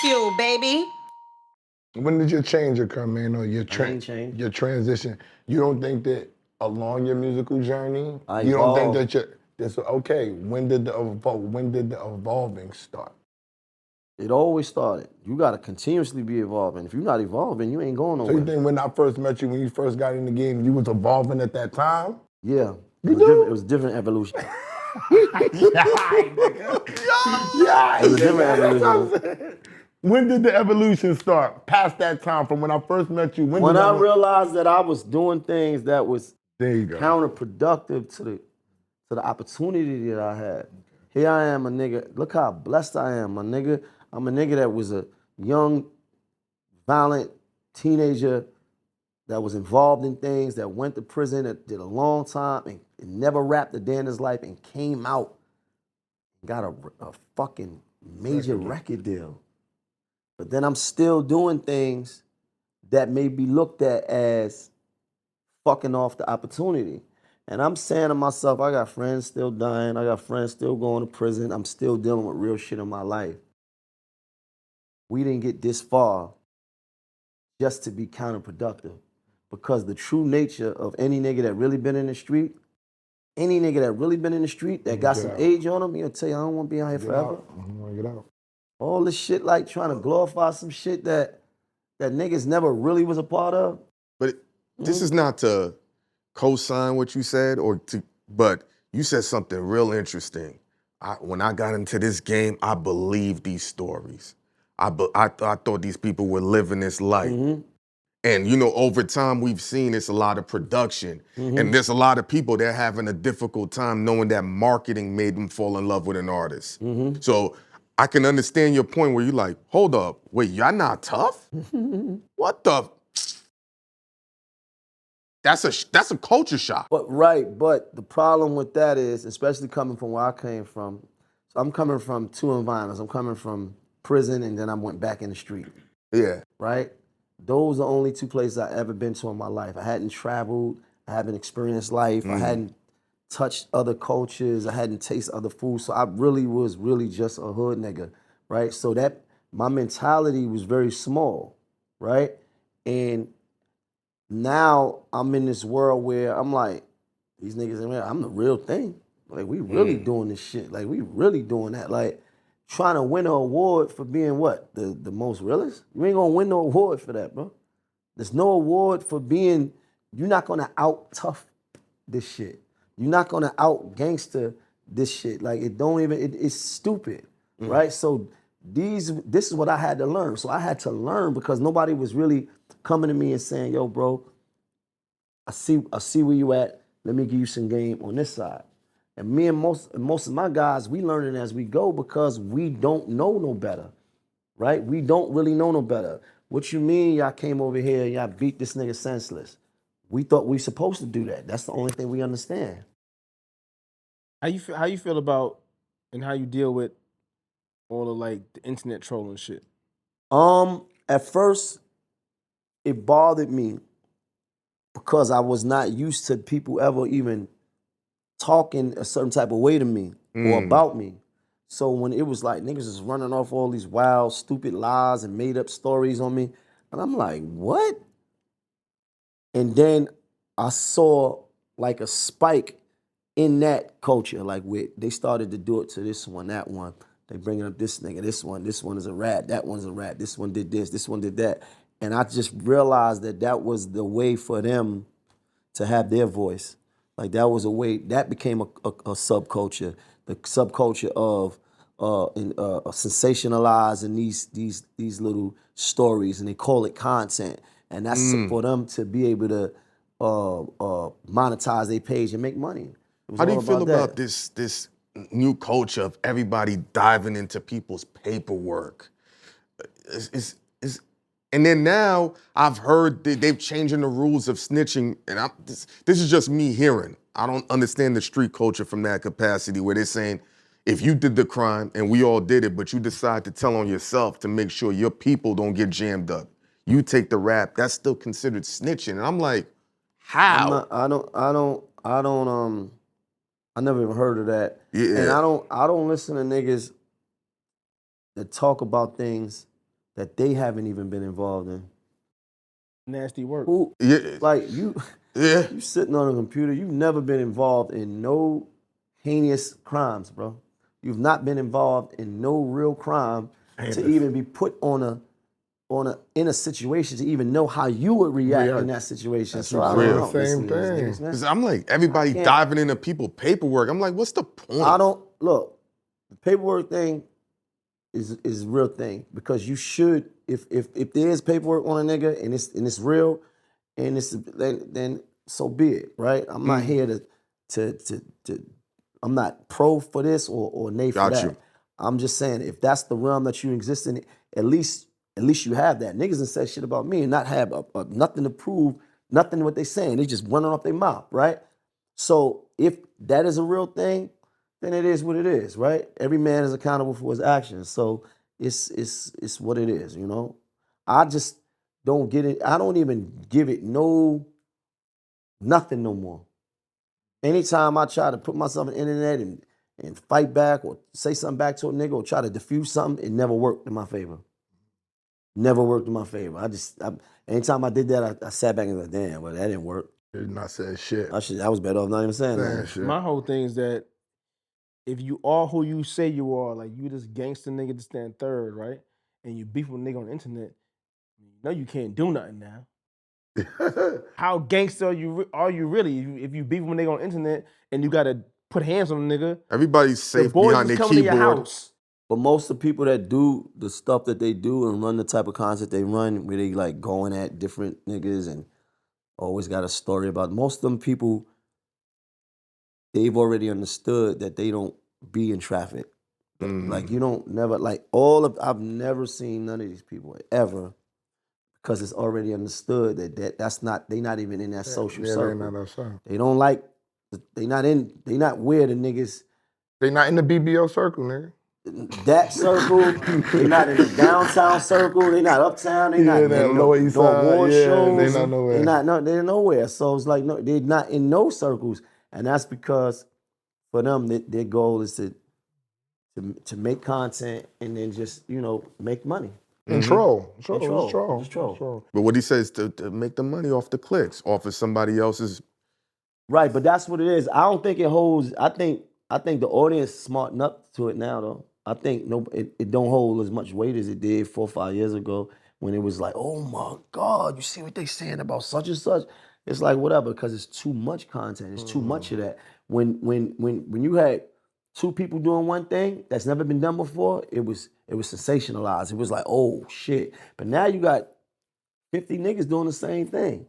Bagfuel, baby. When did your change occur, man, or your transition? You don't think that along your musical journey, you don't think that okay? When did the evolving start? It always started. You gotta continuously be evolving. If you're not evolving, you ain't going nowhere. So you think when I first met you, when you first got in the game, you was evolving at that time? Yeah. You do? It was different evolution. Yeah. It was a different evolution. When did the evolution start? Past that time, from when I first met you. When I realized that I was doing things that was counterproductive to the opportunity that I had. Here I am, a nigga. Look how blessed I am, my nigga. I'm a nigga that was a young, violent teenager that was involved in things, that went to prison, that did a long time, and never rapped a day in his life, and came out and got a fucking major record deal. But then I'm still doing things that may be looked at as fucking off the opportunity. And I'm saying to myself, I got friends still dying, I got friends still going to prison, I'm still dealing with real shit in my life. We didn't get this far just to be counterproductive. Because the true nature of any nigga that really been in the street, that got some age on him, he'll tell you, I don't want to be out here forever. I don't want to get out. All this shit like trying to glorify some shit that niggas never really was a part of. But this is not to co-sign what you said, but you said something real interesting. When I got into this game, I believed these stories. I thought these people were living this life. And you know, over time, we've seen it's a lot of production. And there's a lot of people that are having a difficult time knowing that marketing made them fall in love with an artist. So I can understand your point where you're like, hold up, wait, y'all not tough? What the? That's a culture shock. But the problem with that is, especially coming from where I came from, so I'm coming from two environments. I'm coming from prison and then I went back in the street. Yeah. Right? Those are the only two places I've ever been to in my life. I hadn't traveled, I haven't experienced life, I hadn't touched other cultures, I hadn't tasted other food. So I really was just a hood nigga, right? So that my mentality was very small, right? And now I'm in this world where I'm like, these niggas, I'm the real thing. Like, we really doing this shit. Like, we really doing that. Like, trying to win an award for being what? The most realest? You ain't gonna win no award for that, bro. There's no award for being, you're not gonna out tough this shit. You're not gonna out gangster this shit. Like, it's stupid, right? So this is what I had to learn. So I had to learn because nobody was really coming to me and saying, yo, bro, I see where you at. Let me give you some game on this side. And me and most of my guys, we learning as we go because we don't know no better, right? We don't really know no better. What you mean y'all came over here and y'all beat this nigga senseless? We thought we supposed to do that. That's the only thing we understand. How you feel about and how you deal with all of like the internet trolling shit? At first, it bothered me because I was not used to people ever even talking a certain type of way to me or about me. So when it was like niggas is running off all these wild, stupid lies and made up stories on me, and I'm like, what? And then I saw like a spike in that culture, like they started to do it to this one, that one. They bringing up this nigga, this one is a rat, that one's a rat, this one did this one did that. And I just realized that was the way for them to have their voice. Like that was a way, that became a subculture, the subculture of sensationalizing these little stories, and they call it content. And that's for them to be able to monetize their page and make money. How do you feel about this new culture of everybody diving into people's paperwork? And then now I've heard they've changing the rules of snitching, and this is just me hearing. I don't understand the street culture from that capacity where they're saying, if you did the crime and we all did it, but you decide to tell on yourself to make sure your people don't get jammed up, you take the rap, that's still considered snitching. And I'm like, how? I never even heard of that. Yeah. And I don't listen to niggas that talk about things that they haven't even been involved in. Nasty work. Who, Yeah. like you, Yeah. you sitting on a computer, you've never been involved in no heinous crimes, bro. You've not been involved in no real crime to even be put in a situation to even know how you would react in that situation. That's So I don't know. same thing. Niggas, man. Cause I'm like, everybody diving into people paperwork. I'm like, what's the point? I don't look. The paperwork thing is a real thing because you should, if there is paperwork on a nigga and it's real, and it's then so be it, right? I'm not here to I'm not pro for this or nay for that. You. I'm just saying if that's the realm that you exist in, at least you have that. Niggas done said shit about me and not have nothing to prove, nothing what they saying. They just running off their mouth, right? So if that is a real thing, then it is what it is, right? Every man is accountable for his actions. So it's what it is, you know? I just don't get it. I don't even give it nothing no more. Anytime I try to put myself on the internet and fight back or say something back to a nigga or try to diffuse something, it never worked in my favor. Never worked in my favor. Anytime I did that, I sat back and was like, damn, well, that didn't work. You did not say shit. I was better off not even saying that. Shit. My whole thing is that if you are who you say you are, like you this gangster nigga to stand third, right? And you beef with a nigga on the internet, you know you can't do nothing now. How gangster are you really? If you beef with a nigga on the internet and you gotta put hands on a nigga, everybody's safe behind their coming to your keyboard. house. But most of the people that do the stuff that they do and run the type of content they run, where they like going at different niggas and always got a story about, most of them people, they've already understood that they don't be in traffic. Like you don't never, like I've never seen none of these people ever, because it's already understood that that's not, they not even in that social circle. They not outside. They don't like, they not where the niggas. They not in the BBO circle, nigga. That circle, they not in the downtown circle, they not uptown, they not that Lower East Side, award shows. they not nowhere. They're nowhere. So it's like, no, they're not in no circles. And that's because for them, their goal is to make content and then just, make money. And troll. But what he says to make the money off the clicks, off of somebody else's. Right, but that's what it is. I don't think it holds, I think the audience is smarting up to it now, though. I think it don't hold as much weight as it did 4 or 5 years ago when it was like, oh my God, you see what they saying about such and such? It's like whatever, because it's too much content. It's too much of that. When you had two people doing one thing that's never been done before, it was sensationalized. It was like, oh shit. But now you got 50 niggas doing the same thing.